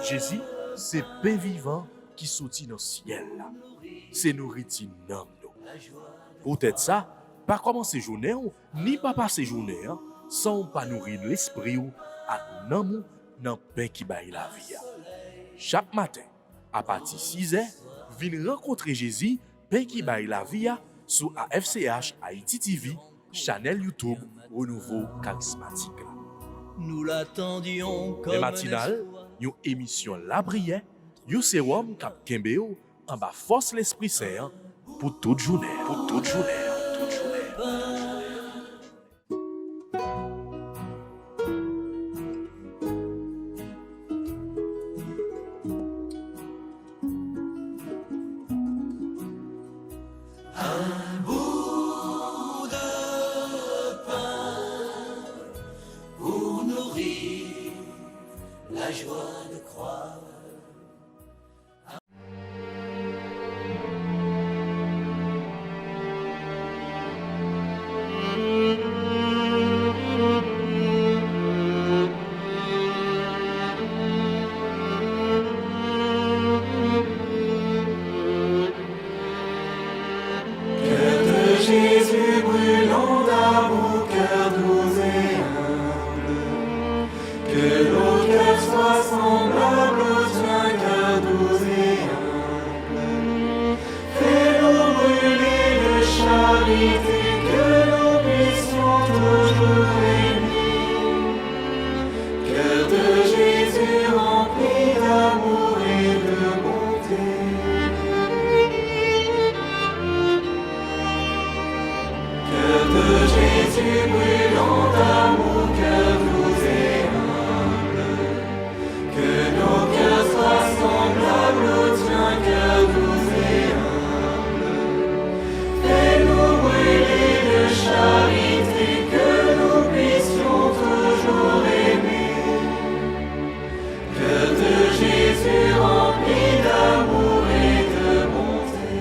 Jésus, c'est pain vivant qui sortit dans le ciel. C'est nourriture dans nous. Peut-être ça, pas commencer journée ni pas passer journée sans pas nourrir l'esprit ou à nous dans pain qui baille la vie. Chaque matin, à partir de 6h, venez rencontrer Jésus, pain qui baille la vie sur AFCH Haïti TV, channel YouTube Renouveau Charismatique. Nous l'attendions comme les matinales, une émission La Prière, un sérum cap Kembeo en bas force l'Esprit Saint pour toute journée. la joie de croire. Jésus brûlant d'amour, cœur doux et humble, que nos cœurs soient semblables au tien, cœur doux et humble. Fais-nous brûler de charité, que nous puissions toujours aimer. Cœur de Jésus rempli d'amour et de bonté. Cœur de Jésus brûlant d'amour, cœur doux et humble, que nos cœurs soient semblables au tien, cœur doux et humble. Fais-nous brûler de charité, que nous puissions toujours aimer. Cœur de Jésus rempli d'amour et de bonté.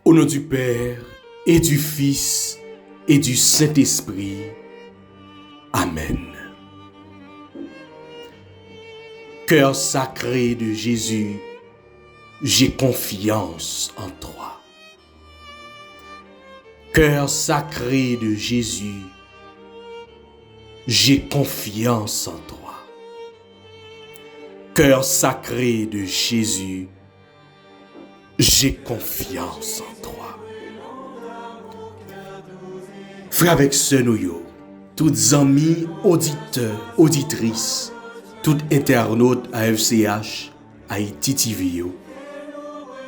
Au nom du Père, et du Fils, et du Saint-Esprit. Amen. Cœur sacré de Jésus, j'ai confiance en toi. Cœur sacré de Jésus, j'ai confiance en toi. Cœur sacré de Jésus, j'ai confiance en toi. Frères avec sœurs nous yo, toutes amis, auditeurs, auditrices, tout internaute AFCH, Haïti TV yo,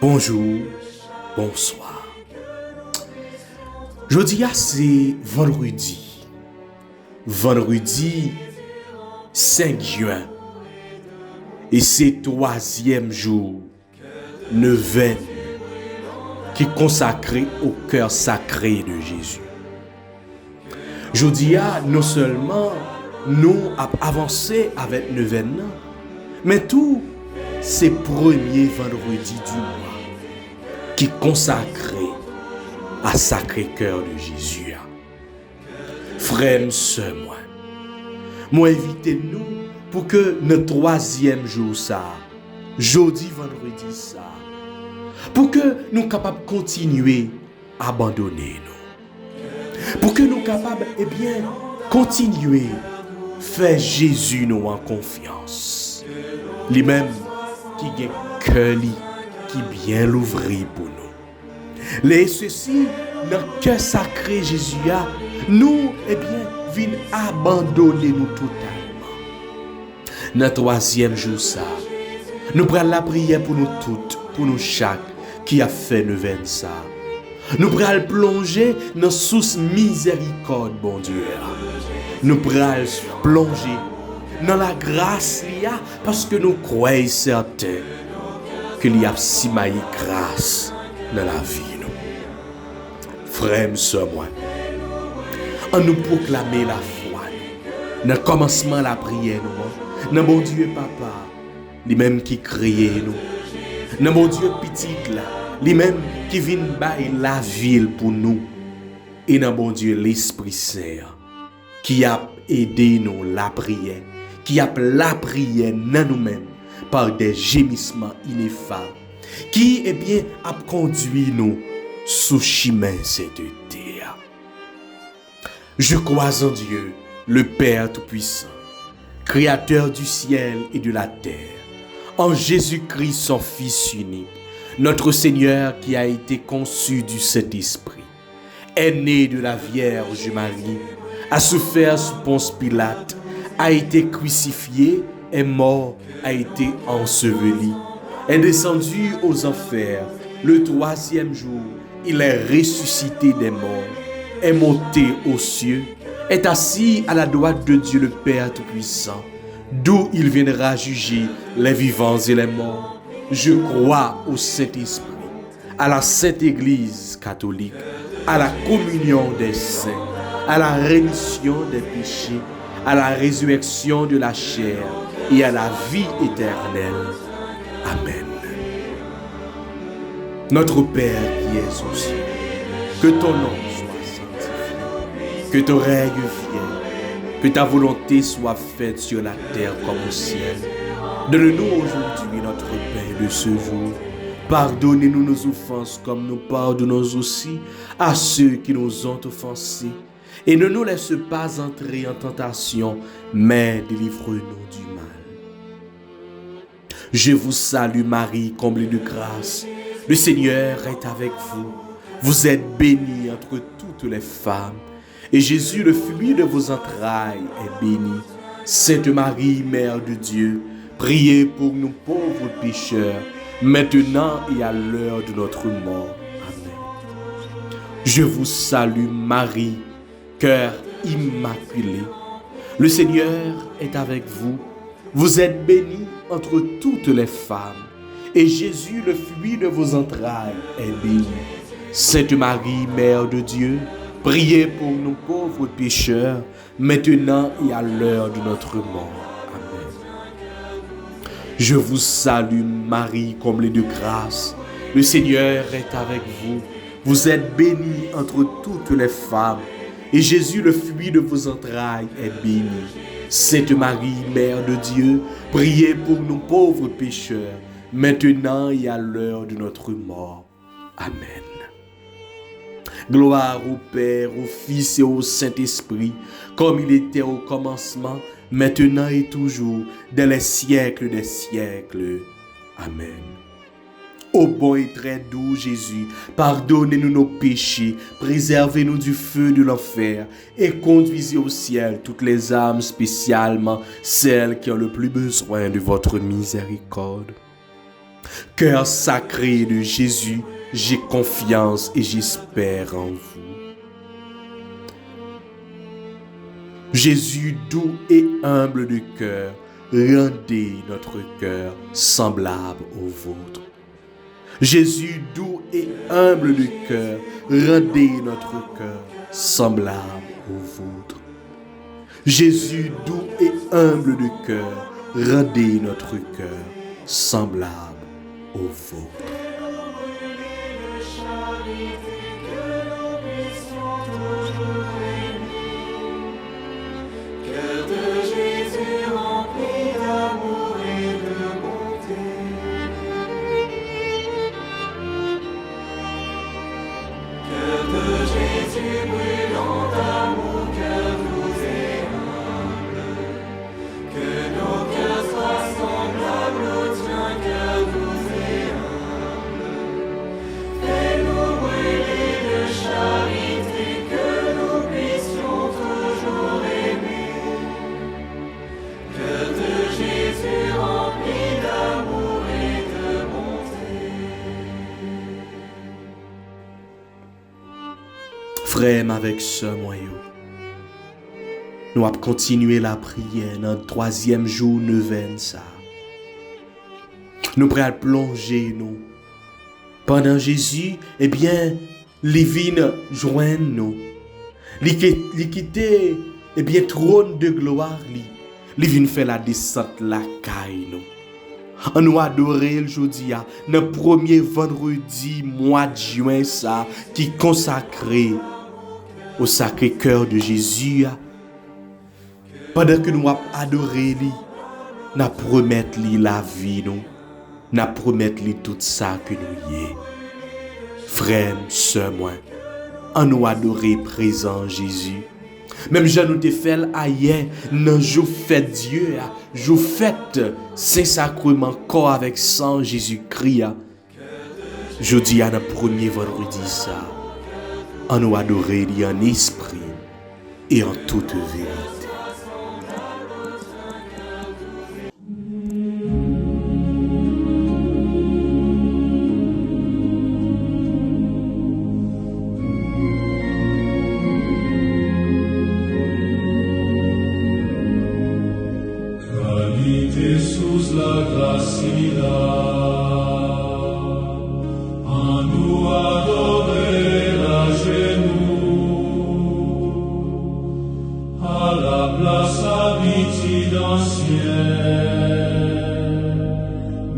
bonjour, bonsoir. Jeudi c'est vendredi 5 juin, et c'est 3e jour, neuvaine, qui est consacré au cœur sacré de Jésus. Jeudi, non seulement nous avons avancé avec neuvaine, mais tout c'est premier vendredi du mois qui est consacré à Sacré-Cœur de Jésus. Frères, sœurs, moi invitez-nous pour que notre 3e jour ça, jeudi, vendredi ça, pour que nous soyons capables de continuer à abandonner nous. Pour que nous soyons capables, continuer à faire Jésus nous en confiance. Lui-même qui a un cœur qui bien l'ouvrir pour nous. Les ceci, dans le cœur sacré Jésus, nous, venons abandonner nous totalement. Dans le 3e jour ça, nous prenons la prière pour nous toutes, pour nous chaque qui a fait neuvaine ça. Nous prenons plonger dans source miséricorde, bon Dieu. Nous prenons plonger dans la grâce parce que nous croyons certain qu'il y a si maille grâce dans la vie. Frères, sœurs, on nous proclamer la foi. Dans le commencement la prière, nous, dans mon Dieu Papa, lui-même qui crée nous. Dans mon Dieu petit là, lui-même qui vient bailler la ville pour nous. Et dans mon Dieu l'Esprit Saint qui a aidé nous la prière, qui a la prière dans nous-mêmes par des gémissements ineffables, qui a conduit nous sous chemin cette terre. Je crois en Dieu, le Père Tout-Puissant, Créateur du ciel et de la terre, en Jésus-Christ son Fils unique, notre Seigneur qui a été conçu du Saint-Esprit, est né de la Vierge Marie, a souffert sous Ponce Pilate, a été crucifié, est mort, a été enseveli, est descendu aux enfers. Le troisième jour, il est ressuscité des morts, est monté aux cieux, est assis à la droite de Dieu le Père Tout-Puissant, d'où il viendra juger les vivants et les morts. Je crois au Saint-Esprit, à la Sainte Église catholique, à la communion des saints, à la rémission des péchés, à la résurrection de la chair et à la vie éternelle. Amen. Notre Père qui es aux cieux, que ton nom soit sanctifié, que ton règne vienne, que ta volonté soit faite sur la terre comme au ciel. Donne-nous aujourd'hui notre pain de ce jour. Pardonnez-nous nos offenses comme nous pardonnons aussi à ceux qui nous ont offensés. Et ne nous laisse pas entrer en tentation, mais délivre-nous du mal. Je vous salue Marie, comblée de grâce. Le Seigneur est avec vous. Vous êtes bénie entre toutes les femmes. Et Jésus, le fruit de vos entrailles, est béni. Sainte Marie, Mère de Dieu, priez pour nous pauvres pécheurs, maintenant et à l'heure de notre mort. Amen. Je vous salue Marie, cœur immaculé. Le Seigneur est avec vous. Vous êtes bénie entre toutes les femmes. Et Jésus, le fruit de vos entrailles, est béni. Sainte Marie, Mère de Dieu, priez pour nous pauvres pécheurs, maintenant et à l'heure de notre mort. Je vous salue Marie, comblée de grâce. Le Seigneur est avec vous. Vous êtes bénie entre toutes les femmes. Et Jésus, le fruit de vos entrailles, est béni. Sainte Marie, Mère de Dieu, priez pour nous pauvres pécheurs, maintenant et à l'heure de notre mort. Amen. Gloire au Père, au Fils et au Saint-Esprit, comme il était au commencement, maintenant et toujours, dans les siècles des siècles. Amen. Ô bon et très doux Jésus, pardonnez-nous nos péchés, préservez-nous du feu de l'enfer et conduisez au ciel toutes les âmes, spécialement celles qui ont le plus besoin de votre miséricorde. Cœur sacré de Jésus, j'ai confiance et j'espère en vous. Jésus doux et humble de cœur, rendez notre cœur semblable au vôtre. Jésus doux et humble de cœur, rendez notre cœur semblable au vôtre. Jésus doux et humble de cœur, rendez notre cœur semblable au vôtre. Frère avec ce moyen, nous allons continuer la prière dans le troisième jour neuvaine ça. Nous allons plonger nous. Pendant Jésus, les vignes joignent nous. Les quitter, trône de gloire, les vignes fait la descente la caille nous. On nous adorer le jeudi, dans le premier vendredi mois de juin ça, qui consacré au Sacré-Cœur de Jésus, Pendant que nous adorons lui, nous promettons lui la vie, nous promettons lui tout ça que nous y est. Frère, sœur, moi, en nous adorer présent Jésus. Même je nous te fait ailleurs, dans jour fait Dieu, jour fait Saint-Sacrement, corps avec sang Jésus-Christ. Je dis à notre premier vendredi ça, en nous adorer en esprit et en toute vérité. Sous la gracila, en nous adorer à genoux, à la place habitude ancienne,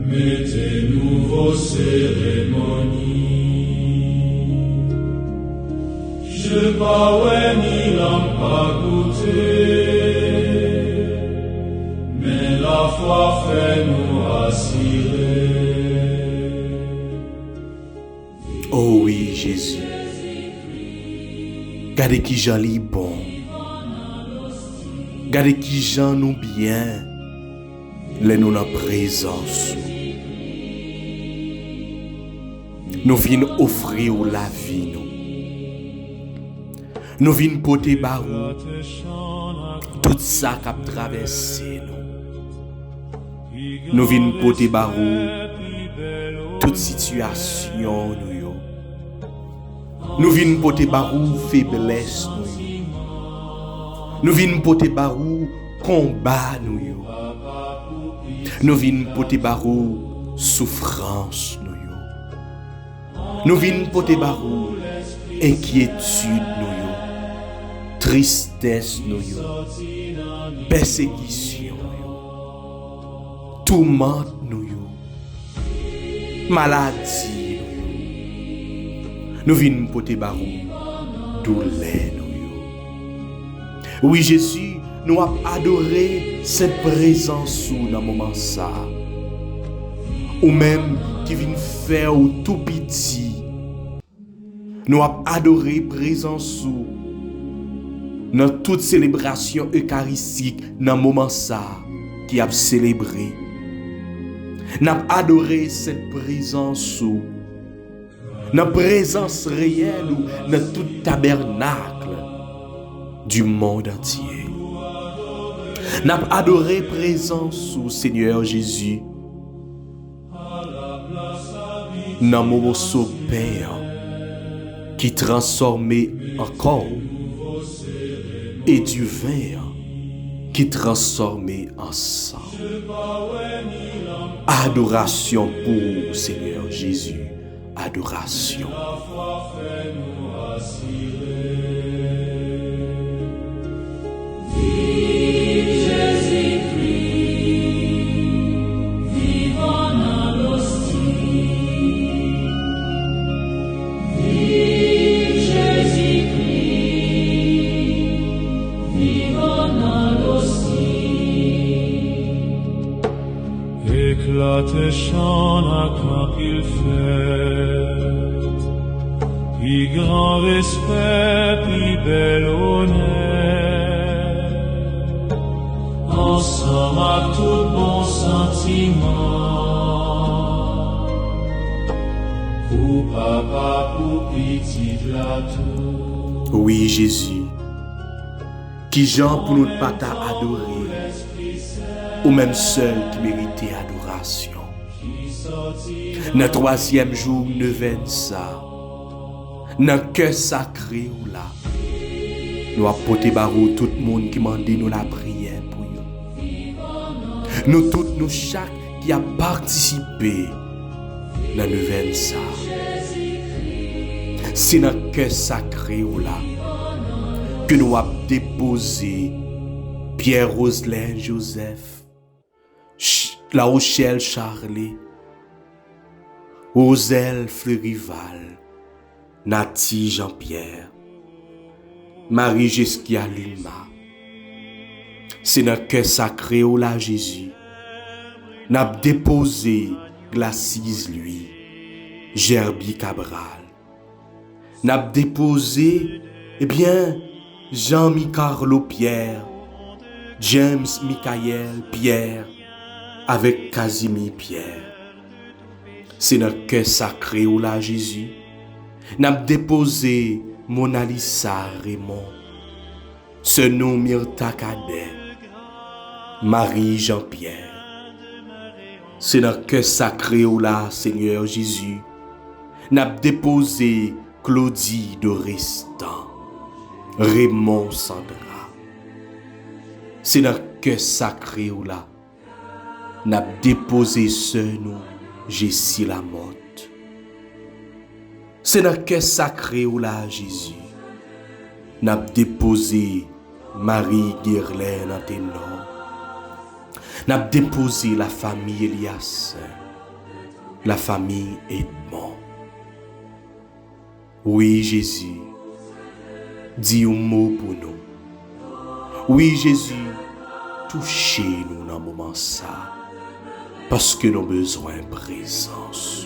mettez-nous vos cérémonies. Je pas ni l'en pas goûter. La foi fait nous rassurer. Oh oui, Jésus. Gardez qui j'en lis bon. Gardez qui j'en nous bien. Les nous en présence. Nous venons offrir la vie. Nous venons porter barou. Tout ça qui a traversé nous. Nous venons porter barou toute situation nous. Nous venons porter barou faiblesse nous. Nous venons porter barou combat nous. Nous venons porter barou souffrance nous. Nous venons porter barou inquiétude nous. Tristesse nous. Persécution. Tourmente nous, maladie nous venons porter barou, douleur nous. Oui Jésus, nous avons adoré cette présence dans le moment ça, ou même qui vient faire au tout petit. Nous avons adoré présence dans toute célébration eucharistique dans le moment ça qui a célébré. N'a adoré cette présence ou la présence réelle ou dans tout tabernacle du monde entier. N'a adoré présence ou Seigneur Jésus dans mon Père qui transformait en corps et du vin qui transformait en sang. Adoration pour Seigneur Jésus. Adoration. Vive Jésus-Christ, vivant dans l'hostie. Vive Jésus-Christ, vivant dans l'hostie. Éclate chant à quand il fait, puis grand respect, puis bel honneur, ensemble à tout bon sentiment, pour papa, pour petit la tout. Oui Jésus, qui Jean pour nous pas t'adorer, ou même seul qui méritait adoration. Dans le troisième jour, nous venons ça. Dans le cœur sacré ou là, nous apportons barou tout le monde qui m'a dit nous la prière pour eux. Nous tous, nous chaque qui a participé dans le venons ça. C'est dans le cœur sacré ou là que nous avons déposé Pierre Roselin Joseph, La Rochelle Charlie, Roselle Fleurival, Nati Jean-Pierre, Marie Jeskia Lima, C'est dans le cœur sacré ou là Jésus. N'a déposé Glacis lui, Gerbi Cabral. N'a déposé, eh bien, Jean-Micarlo Pierre, James Michael Pierre, avec Casimir Pierre. C'est dans le cœur sacré ou là Jésus. N'a déposé Mona Lisa Raymond, ce nom Myrta Cadet, Marie Jean-Pierre. C'est dans le cœur sacré ou là, Seigneur Jésus, n'a déposé Claudie Dorestan, Raymond Sandra. C'est dans le cœur sacré ou là, n'a déposé ce nom, Jessie Lamotte. C'est dans le cœur sacré ou là, Jésus, n'a déposé Marie Guerlain dans tes noms. N'a déposé la famille Elias, la famille Edmond. Oui, Jésus, dis un mot pour nous. Oui, Jésus, touchez-nous dans le moment ça, parce que nous avons besoin de présence.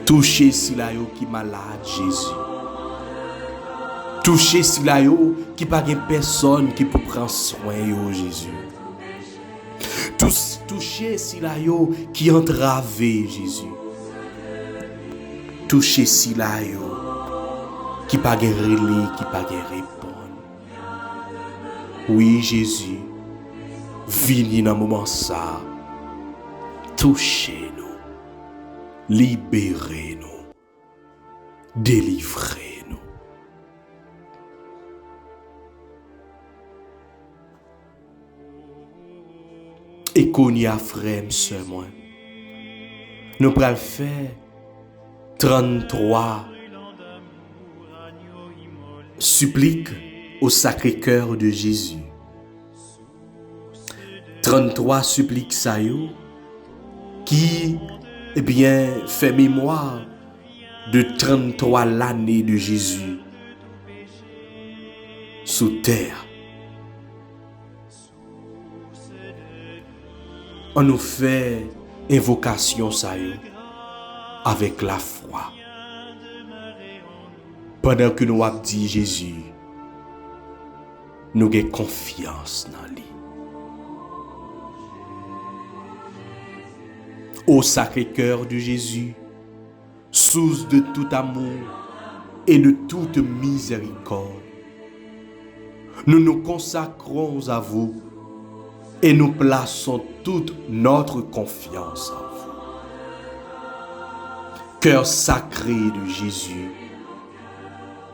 Touchez si la yo qui malade, Jésus. Touchez si la yo qui pas de personne qui peut prendre soin yo, Jésus. Touchez si la yo qui entravé, Jésus. Touchez si la yo qui pas de relais, qui pas de répondre. Oui, Jésus, venez dans le moment ça. Touchez-nous. Libérez-nous, délivrez-nous. Et qu'on y a frère, m'seur, moi, nous pourrons faire 33 suppliques au Sacré-Cœur de Jésus. 33 suppliques ça yo, qui eh bien, fait mémoire de 33 l'année de Jésus sous terre. On nous fait invocation ça yo, avec la foi. Pendant que nous avons dit Jésus, nous avons confiance dans lui. Au Sacré-Cœur de Jésus, source de tout amour et de toute miséricorde, nous nous consacrons à vous et nous plaçons toute notre confiance en vous. Cœur sacré de Jésus,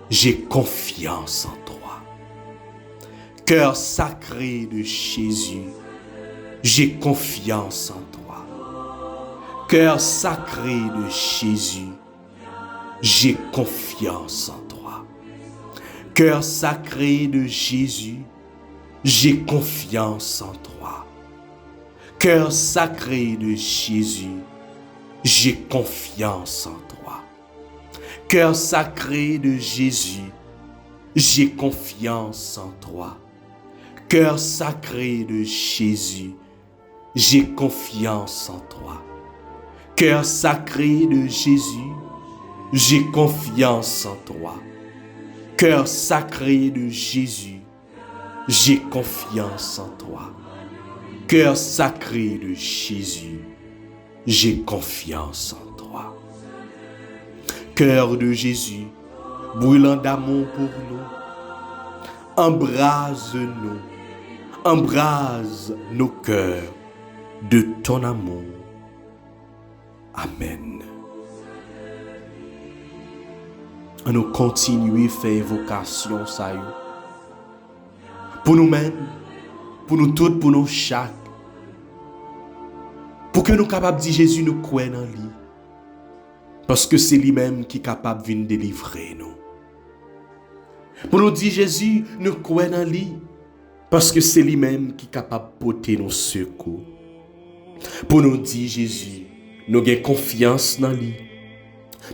j'ai confiance en toi. Cœur sacré de Jésus, j'ai confiance en toi. Cœur sacré de Jésus, j'ai confiance en toi. Cœur sacré de Jésus, j'ai confiance en toi. Cœur sacré de Jésus, j'ai confiance en toi. Cœur sacré de Jésus, j'ai confiance en toi. Cœur sacré de Jésus, j'ai confiance en toi. Cœur sacré de Jésus, j'ai confiance en toi. Cœur sacré de Jésus, j'ai confiance en toi. Cœur sacré de Jésus, j'ai confiance en toi. Cœur de Jésus, brûlant d'amour pour nous, embrase-nous, embrase nos cœurs de ton amour. Amen. On nous continuer à faire invocation ça yo. Pour nous-mêmes, pour nous tous, pour nous chaque. Pour que nous capables de dire Jésus nous croyons en lui. Parce que c'est lui-même qui est capable de venir délivrer nous. Pour nous dire Jésus nous croyons en lui. Parce que c'est lui-même qui est capable de porter nos secours. Pour nous dire Jésus, nous avons confiance dans lui.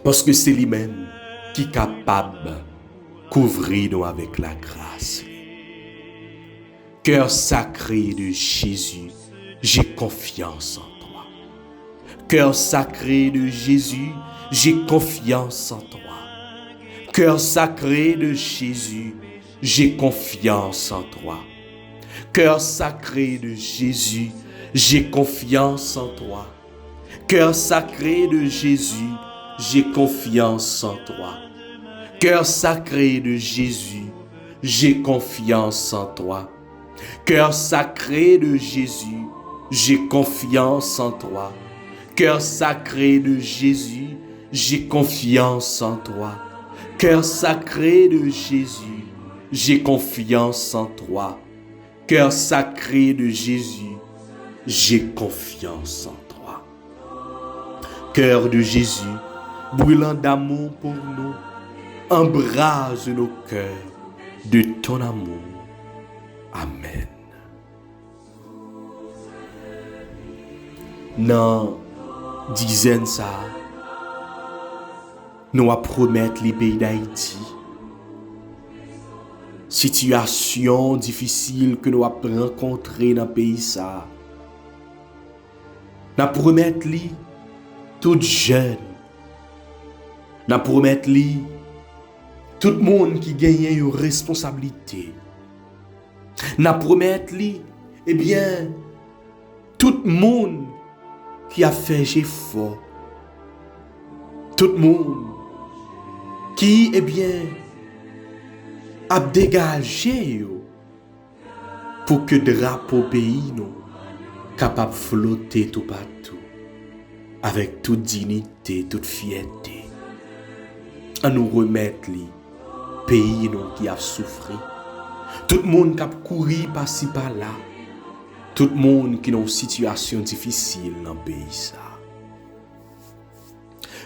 Parce que c'est lui-même qui est capable de couvrir nous avec la grâce. Cœur sacré de Jésus, j'ai confiance en toi. Cœur sacré de Jésus, j'ai confiance en toi. Cœur sacré de Jésus, j'ai confiance en toi. Cœur sacré de Jésus, j'ai confiance en toi. Cœur sacré de Jésus, j'ai confiance en toi. Cœur sacré de Jésus, j'ai confiance en toi. Cœur sacré de Jésus, j'ai confiance en toi. Cœur sacré de Jésus, j'ai confiance en toi. Cœur sacré de Jésus, j'ai confiance en toi. Cœur sacré de Jésus, j'ai confiance en toi. Cœur de Jésus, brûlant d'amour pour nous, embrase nos cœurs de ton amour. Amen. Dans dizaine ça, nous allons promettre les pays d'Haïti. Situation difficile que nous allons rencontrer dans le pays ça. Nous promettre les tout jeune. Nous promettre les tout le monde qui gagne une responsabilité. Nous promettre les tout le monde qui a fait effort. Tout le monde qui, a dégagé pour que le drapeau pays nous capable de flotter tout partout avec toute dignité, toute fierté. À nous remettre les pays nous qui a souffert. Tout le monde qui a couru par-ci par-là. Tout le monde qui est dans une situation difficile dans le pays ça.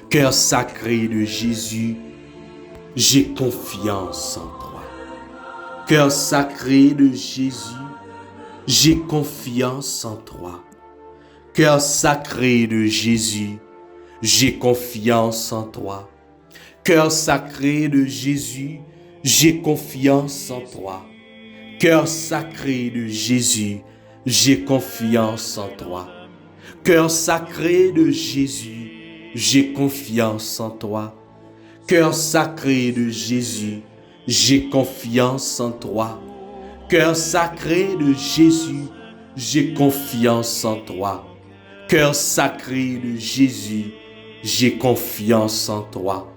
Cœur sacré de Jésus, j'ai confiance en toi. Cœur sacré de Jésus, j'ai confiance en toi. Cœur sacré de Jésus, j'ai confiance en toi. Cœur sacré de Jésus, j'ai confiance en toi. Cœur sacré de Jésus, j'ai confiance en toi. Cœur sacré de Jésus, j'ai confiance en toi. Cœur sacré de Jésus, j'ai confiance en toi. Cœur sacré de Jésus, j'ai confiance en toi. Cœur sacré de Jésus, j'ai confiance en toi.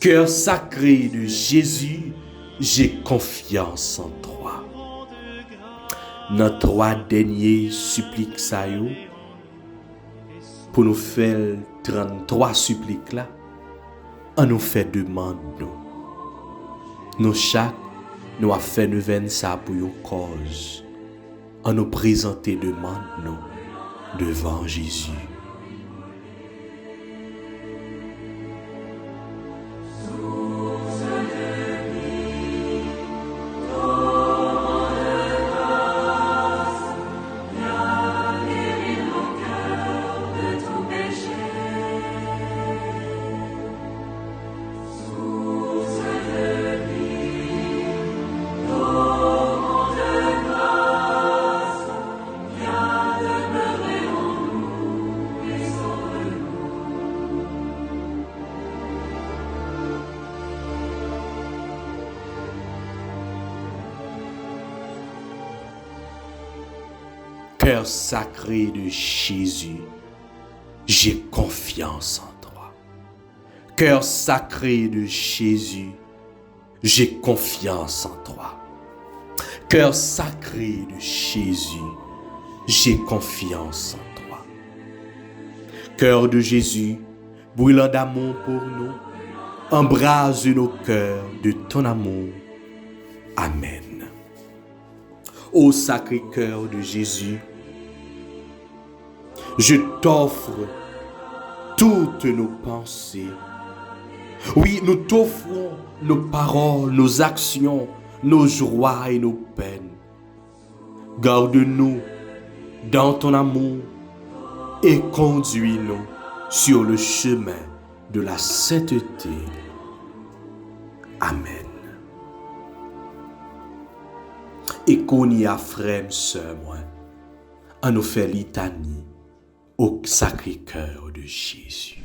Cœur sacré de Jésus, j'ai confiance en toi. Nos trois derniers suppliques ça yo, pour nous faire 33 suppliques là, on nous fait demande nous. Nous chaque nous a fait neuvaine ça pour une cause. On nous présenter demande nous devant Jésus. Cœur sacré de Jésus, j'ai confiance en toi. Cœur sacré de Jésus, j'ai confiance en toi. Cœur sacré de Jésus, j'ai confiance en toi. Cœur de Jésus, brûlant d'amour pour nous, embrase nos cœurs de ton amour. Amen. Ô Sacré-Cœur de Jésus, je t'offre toutes nos pensées. Oui, nous t'offrons nos paroles, nos actions, nos joies et nos peines. Garde-nous dans ton amour et conduis-nous sur le chemin de la sainteté. Amen. Et qu'on y a frère, sœur, moi, en nous fait litanie au Sacré-Cœur de Jésus.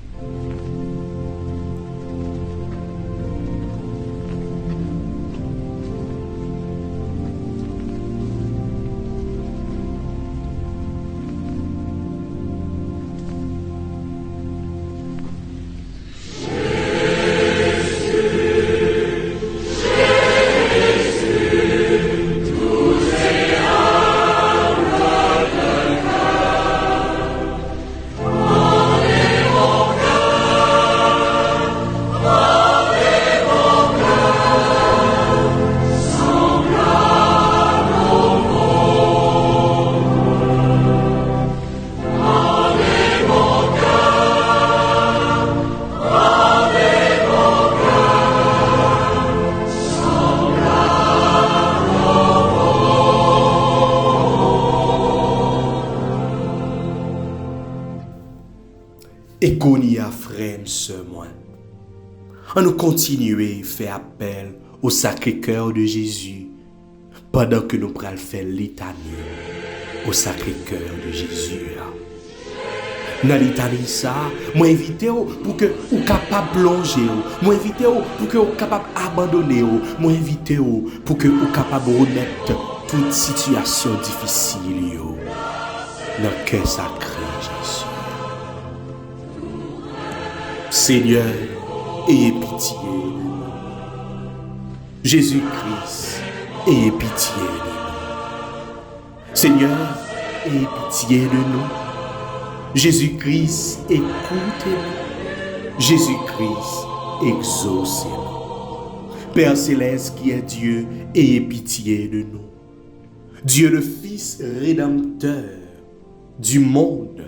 Et qu'on y a frère, sœur, moi, en nous continuer à faire appel au Sacré-Cœur de Jésus pendant que nous prenons faire litanie au Sacré-Cœur de Jésus. Dans litanie ça, moi invite pour que vous capable plonger, moi invite pour que vous capable abandonner, moi invite pour que vous capable remettre toute situation difficile dans le cœur sacré Jésus. Seigneur, ayez pitié de nous. Jésus-Christ, ayez pitié de nous. Seigneur, ayez pitié de nous. Jésus-Christ, écoutez-nous. Jésus-Christ, exaucez-nous. Père Céleste qui est Dieu, ayez pitié de nous. Dieu le Fils rédempteur du monde,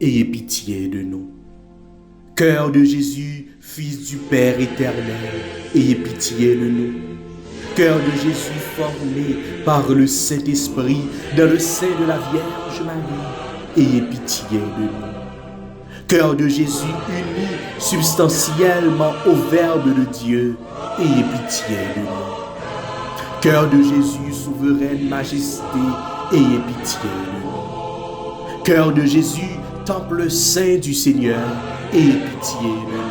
ayez pitié de nous. Cœur de Jésus, Fils du Père éternel, ayez pitié de nous. Cœur de Jésus formé par le Saint-Esprit dans le sein de la Vierge Marie, ayez pitié de nous. Cœur de Jésus uni substantiellement au Verbe de Dieu, ayez pitié de nous. Cœur de Jésus, souveraine majesté, ayez pitié de nous. Cœur de Jésus, temple saint du Seigneur, ayez pitié de nous.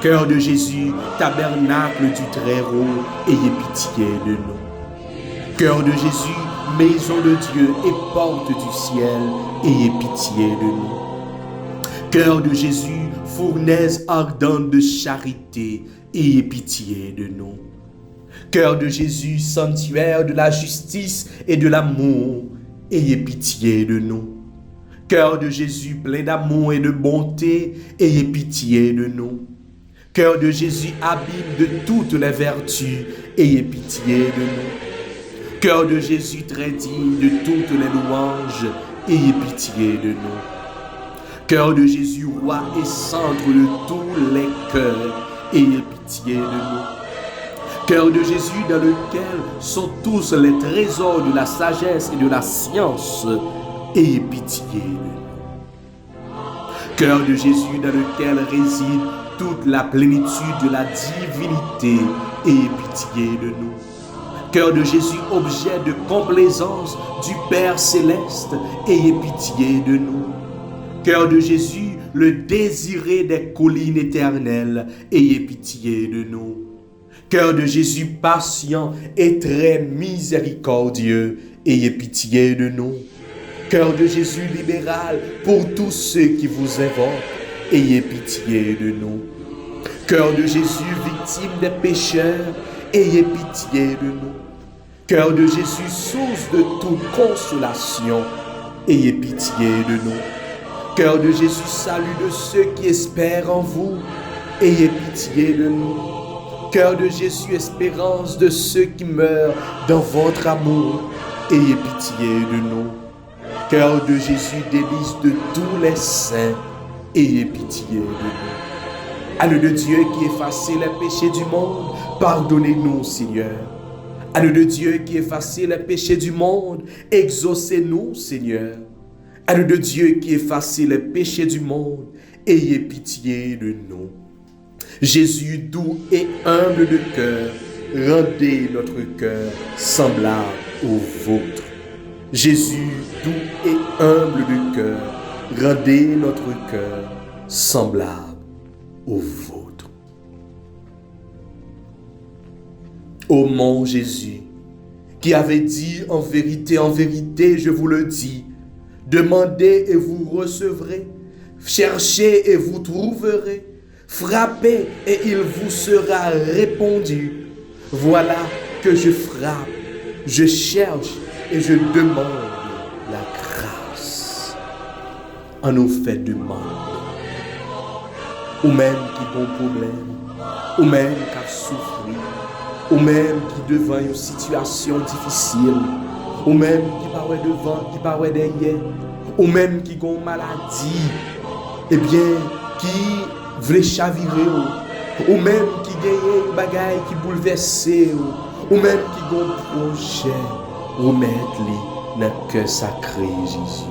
Cœur de Jésus, tabernacle du Très-Haut, ayez pitié de nous. Cœur de Jésus, maison de Dieu et porte du ciel, ayez pitié de nous. Cœur de Jésus, fournaise ardente de charité, ayez pitié de nous. Cœur de Jésus, sanctuaire de la justice et de l'amour, ayez pitié de nous. Cœur de Jésus, plein d'amour et de bonté, ayez pitié de nous. Cœur de Jésus, abîme de toutes les vertus, ayez pitié de nous. Cœur de Jésus, très digne de toutes les louanges, ayez pitié de nous. Cœur de Jésus, roi et centre de tous les cœurs, ayez pitié de nous. Cœur de Jésus, dans lequel sont tous les trésors de la sagesse et de la science, ayez pitié de nous. Cœur de Jésus, dans lequel réside toute la plénitude de la divinité, ayez pitié de nous. Cœur de Jésus, objet de complaisance du Père céleste, ayez pitié de nous. Cœur de Jésus, le désiré des collines éternelles, ayez pitié de nous. Cœur de Jésus, patient et très miséricordieux, ayez pitié de nous. Cœur de Jésus, libéral pour tous ceux qui vous invoquent, ayez pitié de nous. Cœur de Jésus, victime des pécheurs, ayez pitié de nous. Cœur de Jésus, source de toute consolation, ayez pitié de nous. Cœur de Jésus, salut de ceux qui espèrent en vous. Ayez pitié de nous. Cœur de Jésus, espérance de ceux qui meurent dans votre amour. Ayez pitié de nous. Cœur de Jésus, délice de tous les saints. Ayez pitié de nous. Agneau de Dieu qui effacez les péchés du monde, pardonnez-nous, Seigneur. Agneau de Dieu qui effacez les péchés du monde, exaucez-nous, Seigneur. Agneau de Dieu qui effacez les péchés du monde, ayez pitié de nous. Jésus doux et humble de cœur, rendez notre cœur semblable au vôtre. Jésus doux et humble de cœur, rendez notre cœur semblable au vôtre. Ô mon Jésus, qui avait dit en vérité, je vous le dis, demandez et vous recevrez, cherchez et vous trouverez, frappez et il vous sera répondu. Voilà que je frappe, je cherche et je demande la grâce. On nous fait demande. Ou même qui ont problème, ou même qui a souffert, ou même qui devant une situation difficile, ou même qui paraît devant, qui paraît derrière, ou même qui ont maladie, eh bien, qui veut chavirer, ou même qui gagne une bagaille qui bouleverse, ou même qui ont projet, remettre-les dans le cœur sacré Jésus.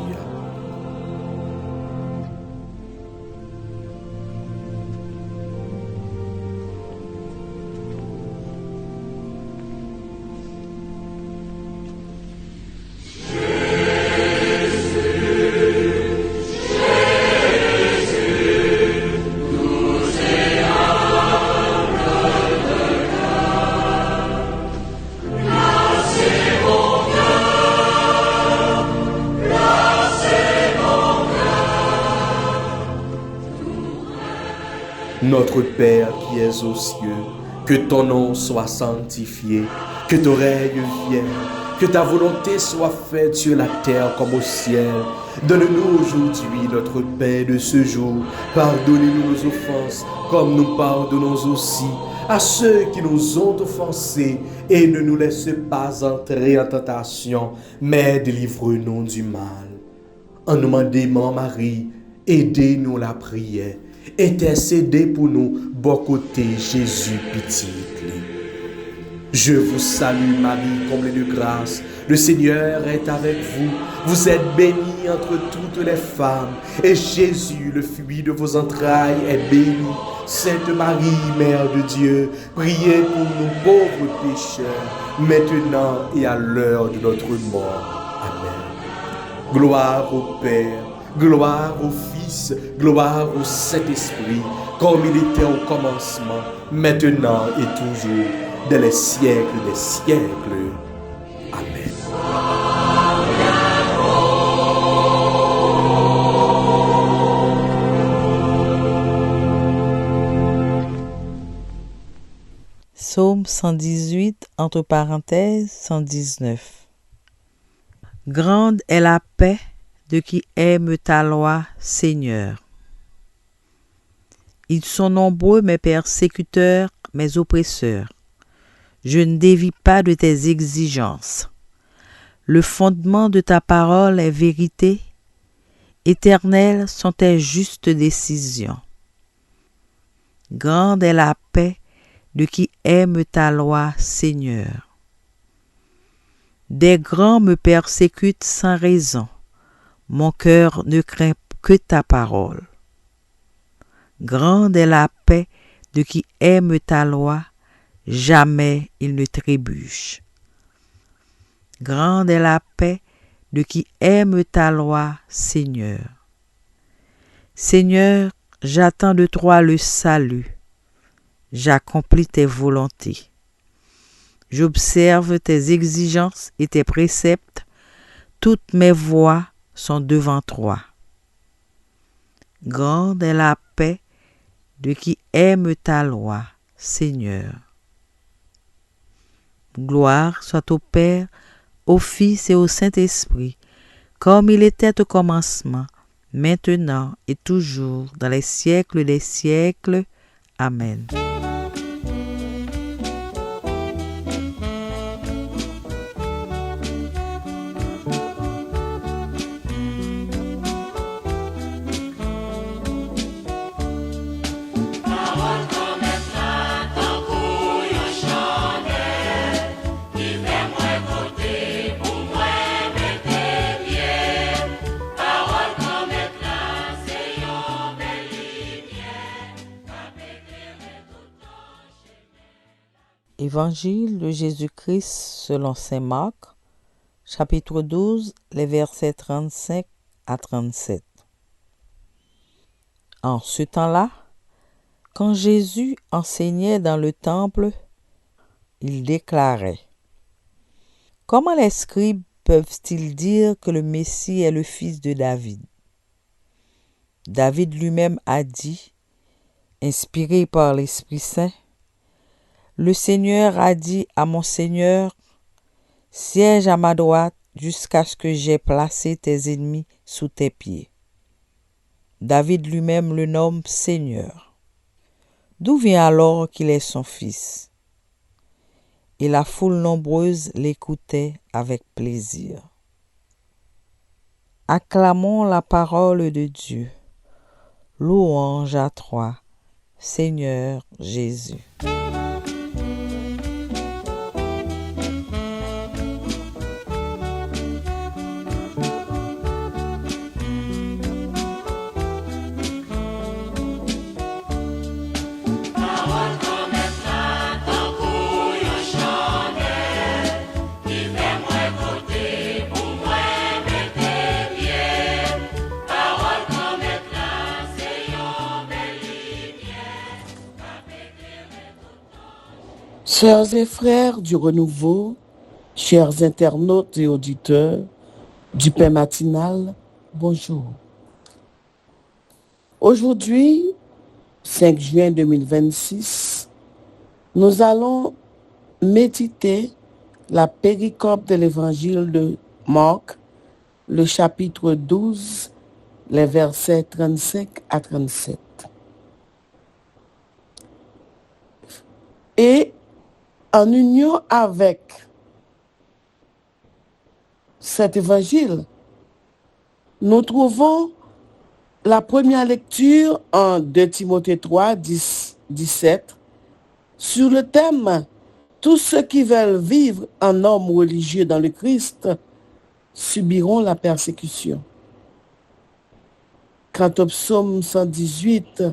Notre Père qui es aux cieux, que ton nom soit sanctifié, que ton règne vienne, que ta volonté soit faite sur la terre comme au ciel. Donne-nous aujourd'hui notre pain de ce jour. Pardonnez-nous nos offenses, comme nous pardonnons aussi à ceux qui nous ont offensés. Et ne nous laisse pas entrer en tentation, mais délivre-nous du mal. En nous demandant, Marie, aidez-nous la prière. Intercédez pour nous, bon côté Jésus pitié. Je vous salue Marie, comblée de grâce, le Seigneur est avec vous. Vous êtes bénie entre toutes les femmes, et Jésus, le fruit de vos entrailles, est béni. Sainte Marie, Mère de Dieu, priez pour nous pauvres pécheurs, maintenant et à l'heure de notre mort. Amen. Gloire au Père, gloire au Fils, gloire au Saint-Esprit, comme il était au commencement, maintenant et toujours, dans les siècles des siècles. Amen. Psaume 118, entre parenthèses 119. Grande est la paix de qui aime ta loi, Seigneur. Ils sont nombreux mes persécuteurs, mes oppresseurs. Je ne dévie pas de tes exigences. Le fondement de ta parole est vérité. Éternelles sont tes justes décisions. Grande est la paix de qui aime ta loi, Seigneur. Des grands me persécutent sans raison. Mon cœur ne craint que ta parole. Grande est la paix de qui aime ta loi, jamais il ne trébuche. Grande est la paix de qui aime ta loi, Seigneur. Seigneur, j'attends de toi le salut. J'accomplis tes volontés. J'observe tes exigences et tes préceptes. Toutes mes voies sont devant toi. Grande est la paix de qui aime ta loi, Seigneur. Gloire soit au Père, au Fils et au Saint-Esprit, comme il était au commencement, maintenant et toujours, dans les siècles des siècles. Amen. Évangile de Jésus-Christ selon saint Marc, chapitre 12, les versets 35 à 37. En ce temps-là, quand Jésus enseignait dans le temple, il déclarait : « Comment les scribes peuvent-ils dire que le Messie est le fils de David ? David lui-même a dit, inspiré par l'Esprit Saint, « Le Seigneur a dit à mon Seigneur, siège à ma droite jusqu'à ce que j'aie placé tes ennemis sous tes pieds. » David lui-même le nomme Seigneur. D'où vient alors qu'il est son fils ? Et la foule nombreuse l'écoutait avec plaisir. Acclamons la parole de Dieu. Louange à toi, Seigneur Jésus. Sœurs et frères du Renouveau, chers internautes et auditeurs du Pain matinal, bonjour. Aujourd'hui, 5 juin 2026, nous allons méditer la péricope de l'évangile de Marc, le chapitre 12, les versets 35 à 37. Et en union avec cet évangile, nous trouvons la première lecture en 2 Timothée 3, 10, 17, sur le thème « Tous ceux qui veulent vivre en homme religieux dans le Christ subiront la persécution ». Quant au psaume 118,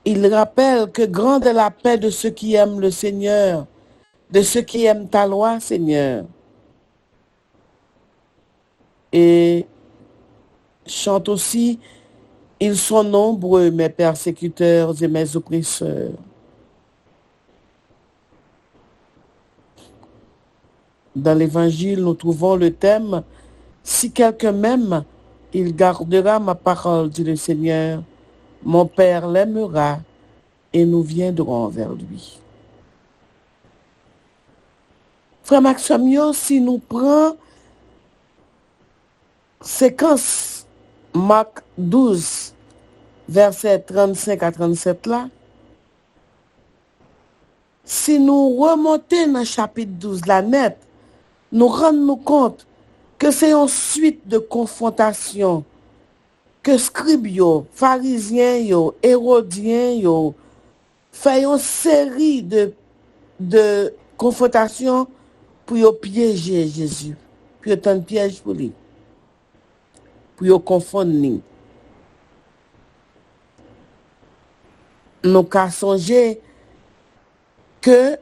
il rappelle que grande est la paix de ceux qui aiment le Seigneur, de ceux qui aiment ta loi, Seigneur. Et chante aussi, ils sont nombreux, mes persécuteurs et mes oppresseurs. Dans l'Évangile, nous trouvons le thème « Si quelqu'un m'aime, il gardera ma parole, dit le Seigneur. Mon Père l'aimera et nous viendrons vers lui. » Frère Maximien, si nous prenons séquence Marc 12, versets 35 à 37 là, si nous remontons dans le chapitre 12 la net, nous rendons compte que c'est une suite de confrontations que scribes yo, pharisiens yo, hérodiens yo, fait une série de confrontations pour yo piéger Jésus, pour yo tendre piège pour lui, pour yo confondre lui. Nous avons songé que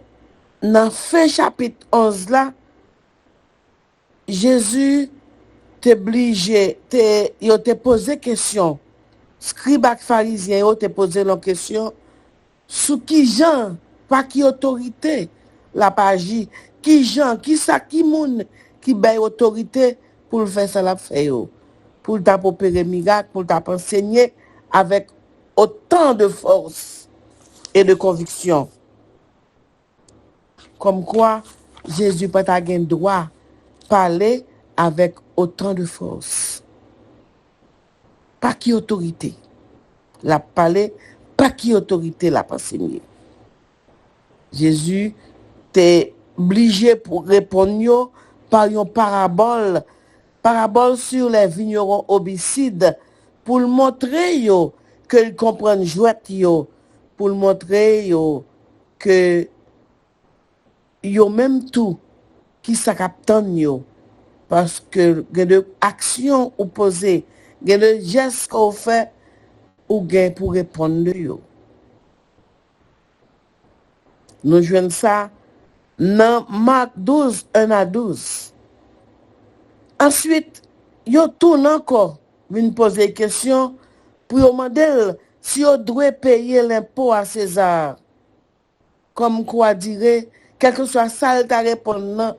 dans fin chapitre 11 là, Jésus te posé question. Scribes et pharisiens te posé la question sous qui gens, pas qui autorité la page, qui gens, qui ça, qui moun qui baille autorité pour faire ça la fait pour t'opérer miracle, pour t'enseigner avec autant de force et de conviction. Comme quoi Jésus pas ta gain droit parler avec autant de force. pas qui autorité. La parler, pas qui autorité la enseigné. Jésus t'est obligé pour répondre par une parabole sur les vignerons homicides, pour le montrer yo, que ils comprennent jouette yo, pour le montrer yo, que yo même tout qui s'accaptonne yo, parce que il y a des actions opposées, il y a des gestes qu'on fait ou gain pour répondre yo. Nous jouons ça dans Marc 12, 1 à 12. Ensuite, yo tourne encore, vient poser des questions pour demander si on doit payer l'impôt à César. Comme quoi dirait, quel que soit ça, ta répondre,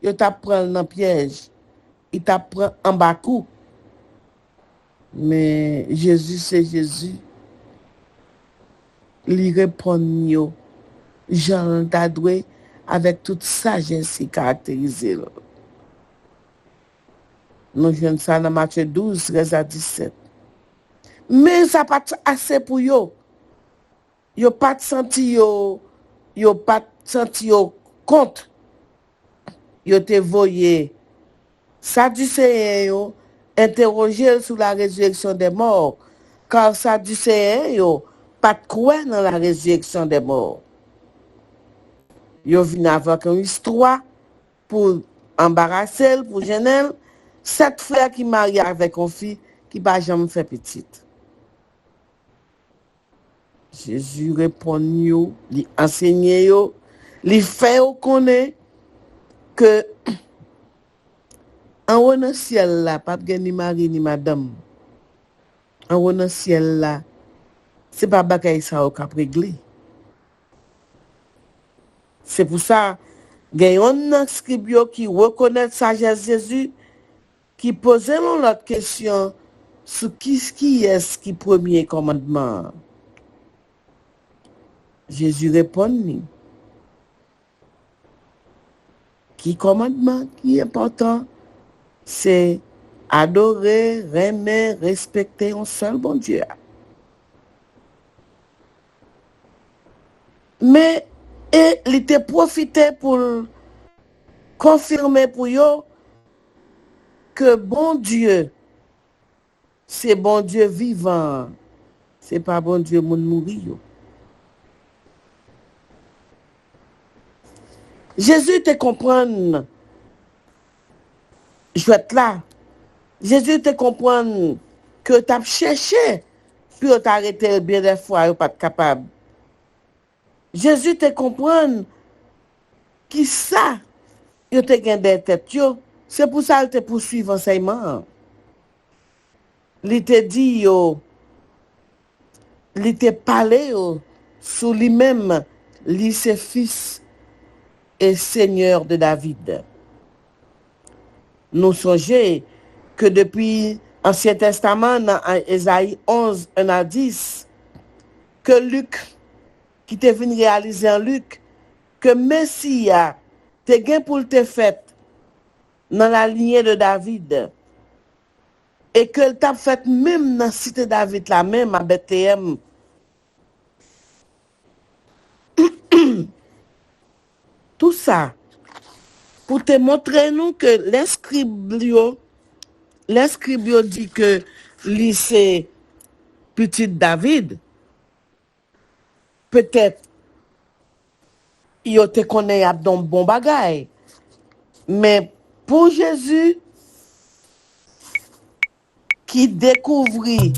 yo t'apprend dans piège. Il t'apprend en bas coup. Mais Jésus, c'est Jésus. Il répond yo. Jean Tadoué avec toute sagesse qui caractérise. Nous jouons ça dans Matthieu 12, 13 à 17. Mais ça pas assez pour yo. Yo pas senti yo pas senti yo compte. Yo te voyé Sadducéens yo interroger sur la résurrection des morts, car Sadducéens yo pas de croire dans la résurrection des morts. Yo vient avec une histoire pour embarrasser, pour gêner. 7 frères qui marient avec une fille qui va jamais faire petite. Jésus répond yo, il enseigne yo, il fait au connaît que en haut dans ciel là, pas de ni mari ni madame. En haut dans ciel là, c'est pas bagaille ça au cap réglé. C'est pour ça, il y a un scribe qui reconnaît sagesse Jésus, qui pose l'autre question sur qui est-ce qui premier commandement. Jésus répond, qui commandement qui est important, c'est adorer, aimer, respecter un seul bon Dieu. Mais et il était profité pour confirmer pour eux que bon Dieu, c'est bon Dieu vivant, c'est pas bon Dieu moun mourir. Jésus te comprend, je vais être là. Jésus te comprend que tu as cherché, puis tu as arrêté bien des fois, tu n'es pas capable. Jésus te comprend qui ça, il te gagne des têtes. C'est pour ça qu'il te poursuit l'enseignement. Il te dit, il te parlé sur lui-même, lui c'est fils et Seigneur de David. Nous songeons que depuis l'Ancien Testament, dans Ésaïe 11, 1 à 10, que Luc, qui te venu réaliser en Luc, que Messie te gain pour te fait dans la lignée de David, et que t'a fait même dans la cité de David, la même à Bethléem. Tout ça, pour te montrer nous que l'escribe dit que lui c'est petit David. Peut-être il te connaît à don bon bagay. Mais pour Jésus qui découvrit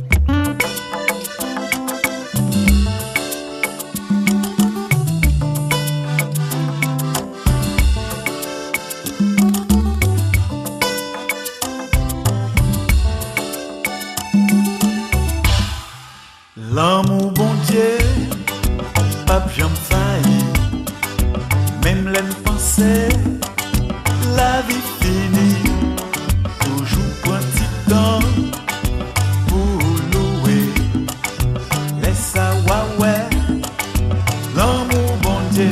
l'amour bon Dieu, pas j'en failli, même l'aime penser, la vie finie, toujours pour un petit temps, pour louer, laisse ça ouais, l'amour bon Dieu,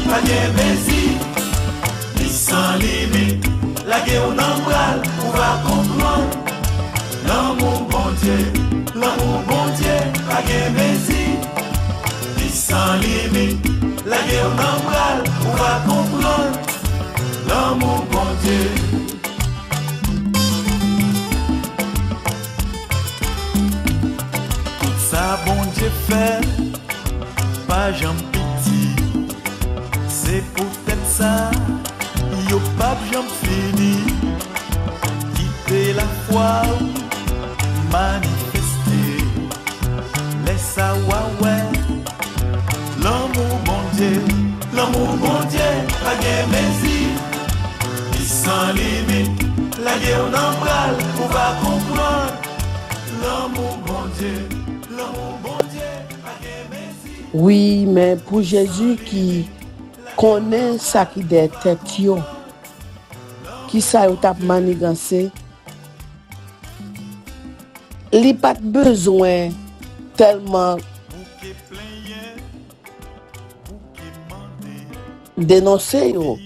pas bien baisé, ni sans limite, la guerre on embrale, on va comprendre. Dieu fait, pas j'en pitié. C'est peut-être ça, yo pas j'en fini. Quitter la foi, manifester. Laisse ça ouais. L'amour bon Dieu, pas de messie. Il sans limite, la guerre on en parle, on va comprendre. L'amour bon Dieu, pas de messie. Oui, mais pour Jésus qui connaît ça qui des têtes yo, qui ça yo tap manigancé, li pas besoin tellement dénoncer yo,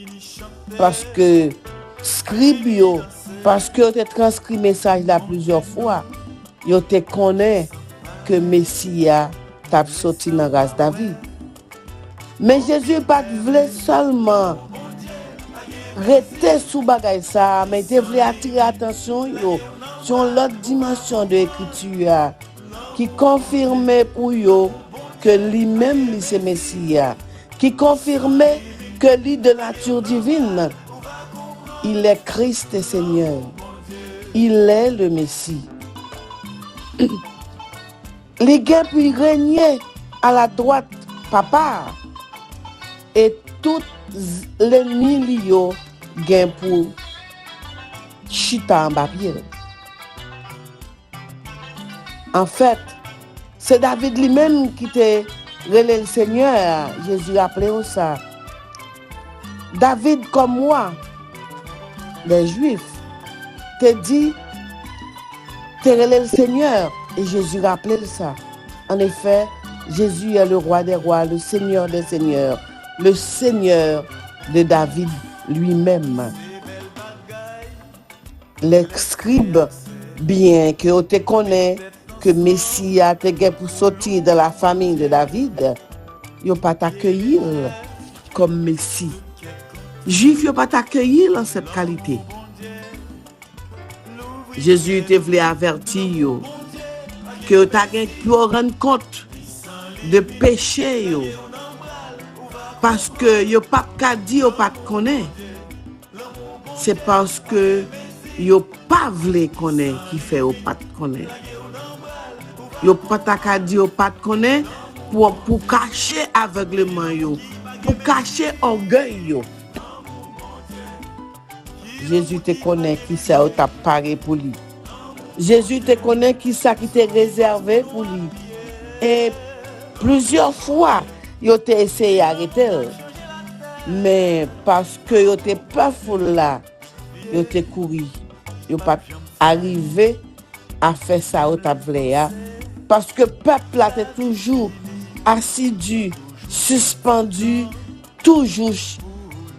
parce que scribe yo, parce que yo te transcrit message là plusieurs fois, yo te connaît que Messia t'a sorti dans race David. Mais Jésus pas voulait seulement rester sous bagay ça, mais il voulait attirer attention yo sur l'autre dimension de l'écriture qui confirmait pour yo que lui-même lui c'est Messia, qui confirmait que lui de nature divine, il est Christ et Seigneur, il est le Messie. Les gars puis régner à la droite papa et tous les millions gain pour chita en papier. En fait, c'est David lui-même qui te relève le Seigneur. Jésus appelait ça. David comme moi, les Juifs, te dit, te relève le Seigneur. Et Jésus rappelait ça. En effet, Jésus est le roi des rois, le Seigneur des seigneurs, le Seigneur de David lui-même. Les scribes, bien que on te connaît que Messie a été pour sortir de la famille de David, ils n'ont pas t'accueillir comme Messie. Juifs n'ont pas t'accueillir en cette qualité. Jésus te voulait avertir que tu as rendre compte de péché parce que yo pas ka di yo pas connaît. C'est parce que yo pas vle connaît qui fait yo pas connaît. Yo pas ka di yo pas connaît pour cacher aveuglement yo, pour cacher orgueil yo. Jésus te connaît qui ça t'a paré pour lui. Jésus te connaît qui ça qui t'est réservé pour lui. Et plusieurs fois, il a essayé d'arrêter. Mais parce que il n'était pas fou là, il a couru. Il n'a pas arrivé à faire ça au tableau. Parce que le peuple était toujours assidu, suspendu, toujours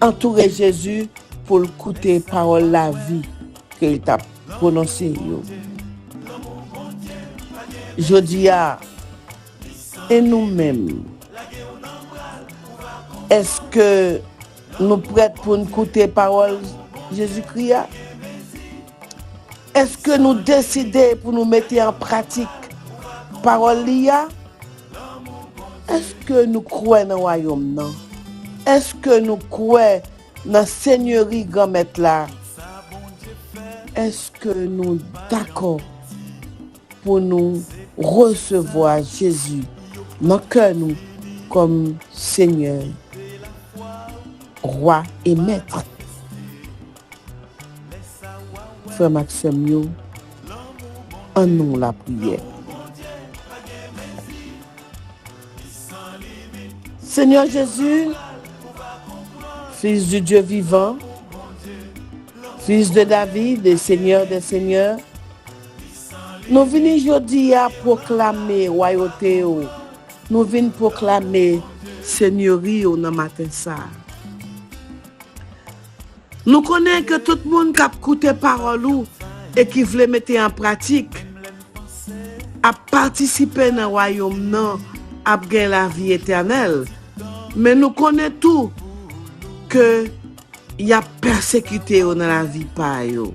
entouré Jésus pour écouter parole la vie qu'il t'a prononcée. Je dis et nous-mêmes, est-ce que nous prêts pour nous écouter parole Jésus-Christ? Est-ce que nous décidons pour nous mettre en pratique parole l'IA? Est-ce que nous croyons dans le royaume? Non? Est-ce que nous croyons dans la seigneurie grand-mère là? Est-ce que nous d'accord pour nous recevoir Jésus dans le cœur nous comme Seigneur, Roi et Maître? Frère Maxime, en nous la prière. Seigneur Jésus, Fils du Dieu vivant, Fils de David et Seigneur des seigneurs, nous venons aujourd'hui à proclamer royauté, nous venons proclamer seigneurie au matin ça. Nous connaissons que tout le monde qui a écouté parole et qui veut mettre en pratique, a participé dans le royaume, a gagné la vie éternelle. Mais nous connaissons tout que il y a persécuté dans la vie par eux.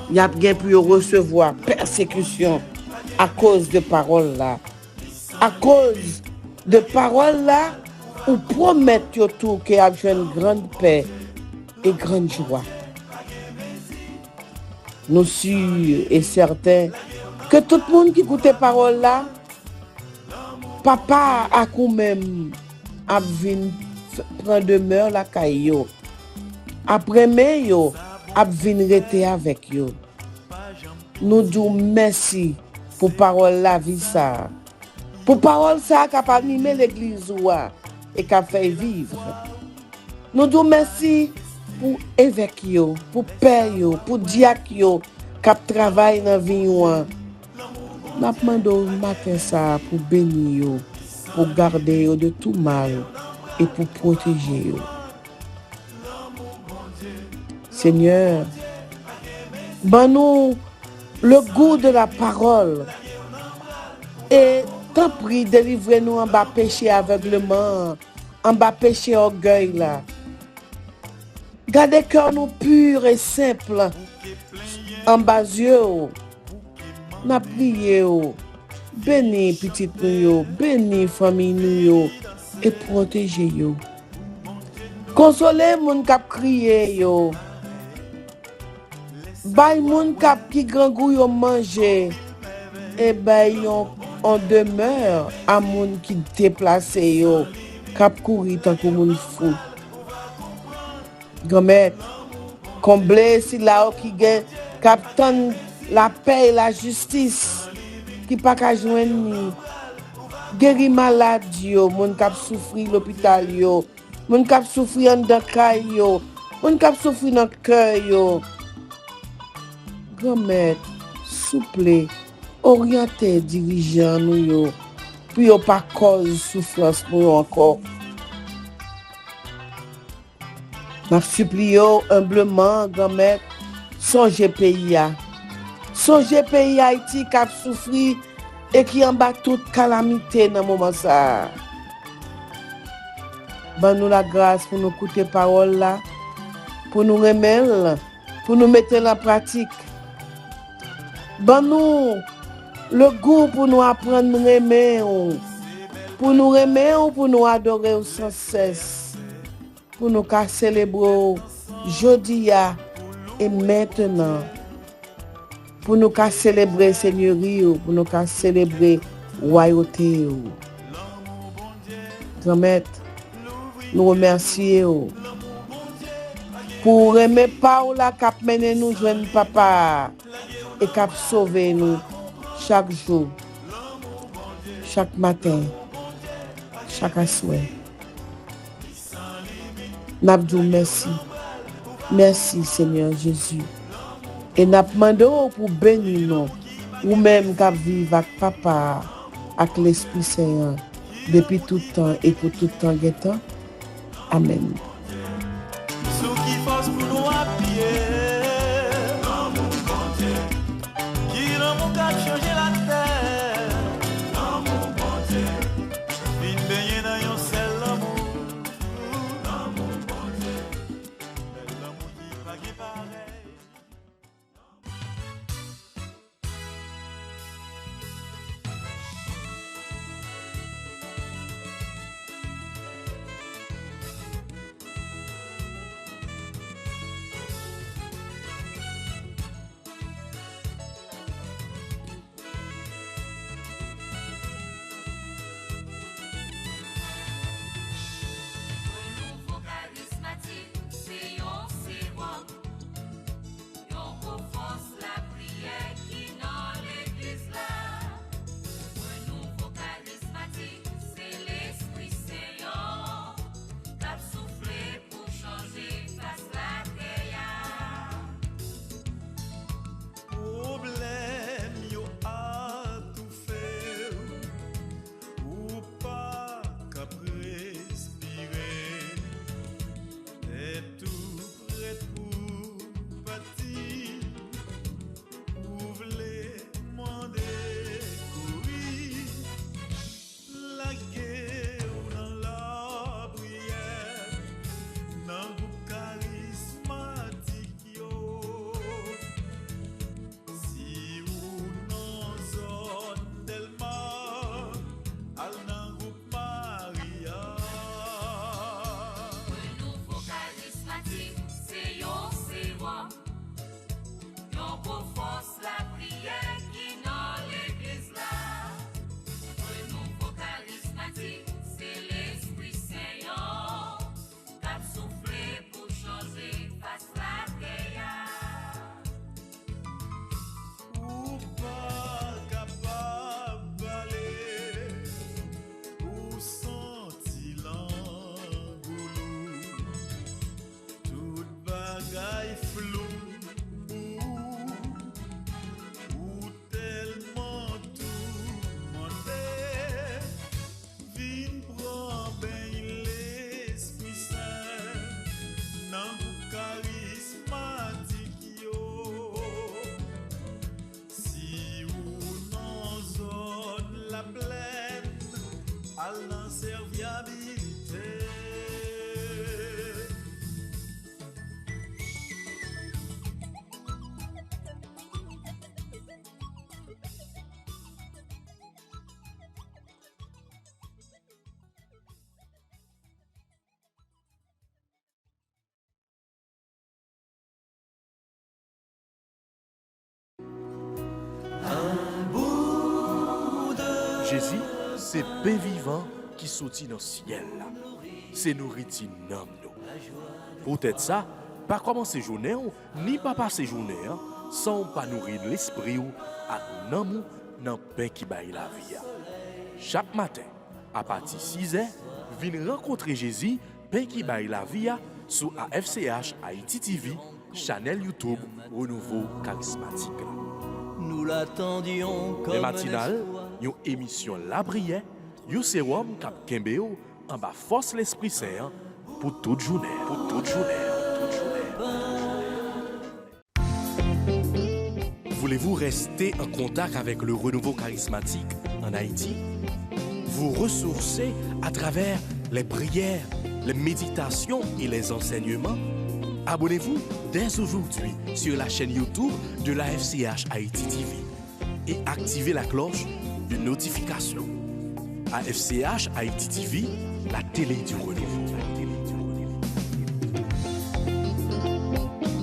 Il y a bien pu recevoir persécution à cause de paroles là. à cause de paroles là, ou promettre yo tout qu'il y a une grande paix et grande joie. Nous sûrs et certains que tout le monde qui écoute les paroles là, papa a quand même a vinn prendre demeure la caillou. Après mais yo a vinn rester avec yo. Nous disons merci pour parole la vie ça. Pour parole ça qui a animé l'église ouah et qui a fait vivre. Nous disons merci pour évêque yo, pour père yo, pour diacre yo qui travaille dans vie ouah. N'a demandé matin ça pour bénir yo, pour garder yo de tout mal et pour protéger yo. Seigneur, ban-nous le goût de la parole et t'en prie, délivrez-nous en bas péché aveuglement, en bas péché orgueil là. Gardez cœur nous pur et simple en bas yeux. N'a prié bénis petite nous bénis famille nous et protégez yo. Consolez moun k'ap crié yo. Bay moun k'ap ki grand goût yo manger et bay yon en demeure à moun qui déplacé yo k'ap courir tant que moun fou. Grand-mère, comblez si là qui gen k'ap tande la paix et la justice qui pas ka joindre ni. Guéri malade yo, moun k'ap souffri l'hôpital yo, moun k'ap souffri en dakay yo, moun k'ap souffri dans cœur yo. Grand-mère, souple, orientez dirigeant nous yo, puis yo pas cause souffrance pour yo encore. M'a supplie yo humblement, grand-mère, songez pays a. Songez pays Haïti qui a souffri et qui en bat toute calamité dans moment ça. Ban nous la grâce pour nous écouter parole là, pour nous remettre, pour nous mettre en pratique. Ban nous le goût pour nous apprendre à aimer, pour nous aimer ou pour nous adorer sans cesse, pour nous célébrer jodia et maintenant, pour nous célébrer Seigneurie, pour nous célébrer royauté. Grand-mère, nous remercions pour aimer Paola qui a mené nous joindre papa et qui a sauvé nous chaque jour, chaque matin, chaque soir. Nous merci. Merci Seigneur Jésus. Et nous demandons pour bénir nous, ou même qui vivent avec papa, avec l'Esprit Saint, depuis tout temps et pour tout temps. Amen. Jésus, c'est pain vivant qui sortit dans le ciel. C'est nourriture nam nous. Peut-être ça, pas commencer journée ni pas passer journée sans pas nourrir l'esprit ou à nan dans pain qui baille la vie. Chaque matin, à partir de 6h, viens rencontrer Jésus, pain qui baille la vie sur AFCH Haïti TV, channel YouTube Renouveau Charismatique. Nous l'attendions comme Les matinales, l'espoir. une émission La Brière, un sérum cap Kembeo en bas force l'Esprit Saint pour toute journée. Pour toute journée. Voulez-vous rester en contact avec le renouveau charismatique en Haïti? Vous ressourcer à travers les prières, les méditations et les enseignements? Abonnez-vous dès aujourd'hui sur la chaîne YouTube de la FCH Haïti TV et activez la cloche de notification. AFCH Haïti TV, la télé du renouveau.